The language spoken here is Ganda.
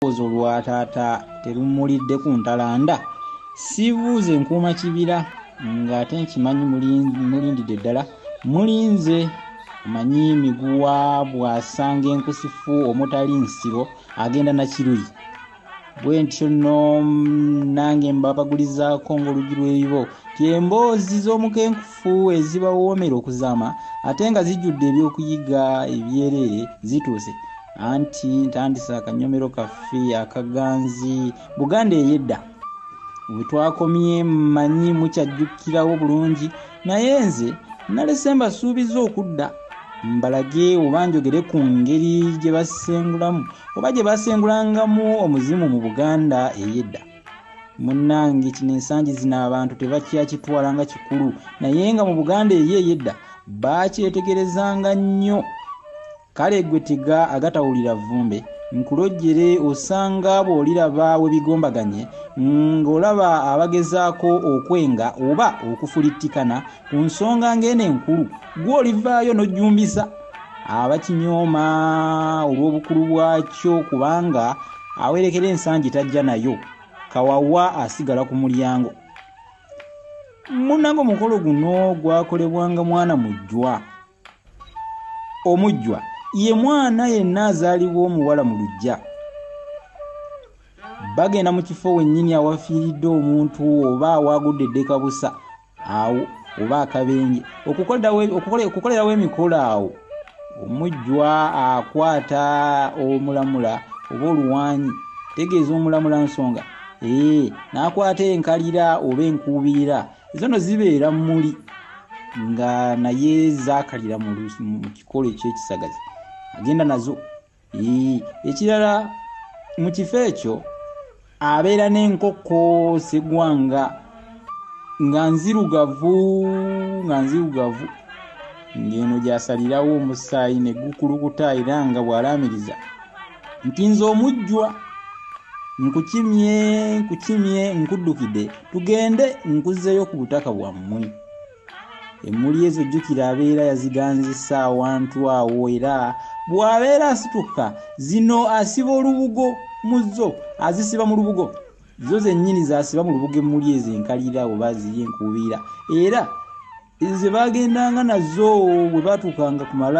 olwa taata terumulidde ku ntalanda sibuuze nkuuma kibira ng'ate nkimanyi mulindidde ddala mulinze manyi miguwa bw'asanga enkusifu omutali nsibo agenda na kiruyi bwe ntyo nno nange mbabagulizaako ng'oluggi lw'ebibo tyemboozi z'omukenkufu ezibawoomera okuzaama ate nga zijjudde ebyokuyiga ebyerere zituuse anti ntandise akanyomero kaffe akaganzi Buganda ey'edda bwe twakomye manyi mukyajjukirawo bulungi naye nze nalese mbasuubiza okudda mbalage oba njogere ku ngeri gye basengulamu oba gye basengulangamu omuzimu mu Buganda ey'edda. Munnange kino ensangi zino abantu tebakyakitwala nga kikulu naye nga mu Buganda ey'edda bakyetegerezanga nnyo. Kale gwe tiga agatawulira vumbe nkulojjere osanga bw'oliraba we bigombaganye ng'olaba abagezaako okwenga oba okufulittikana ku nsonga ng'eno enkulu gw'olivaayo n'ojjumbisa abakinyooma olw'obukulu bwakyo kubanga awerekera ensangi tajja nayo kawawa asigala ku mulyango. Munnange omukolo guno gwakolebwanga mwana mujjwa. Omujjwa ye mwana yenna azaalibwa omuwala mu luggya. Bagenda mu kifo wennyini awafiiridde omuntu oba awaagudde eddeka busa awo oba akabenje okukolerawo emikolo awo. Omujjwa akwata omulamula oba oluwanyi tegeeza omulamula nsonga n'akwata enkalira oba enkuubirira zono zibeera muli nga naye zaakalira mu kikolo eky'ekisagazi agenda nazo. Ekirala mu kifo ekyo abeera n'enkoko segwanga nga nzirugavu ng'eno gy'asalirawo omusaayi ne gukulukuta era nga bw'alaamiriza nti nze omujjwa nkukimye nkuddukidde tugende nkuzzeeyo ku butaka bwammwe. Emmuli ezo jjukira abeera yaziganzisa awantu awo era bw'abeera asituka zino asiba olubugo mu zo azisiba mu lubugo zo zennyini zasiba mu lubugo emmuli ezo enkalira oba ziri enkuubira era ze bagendanga nazo bwe batuukanga ku mala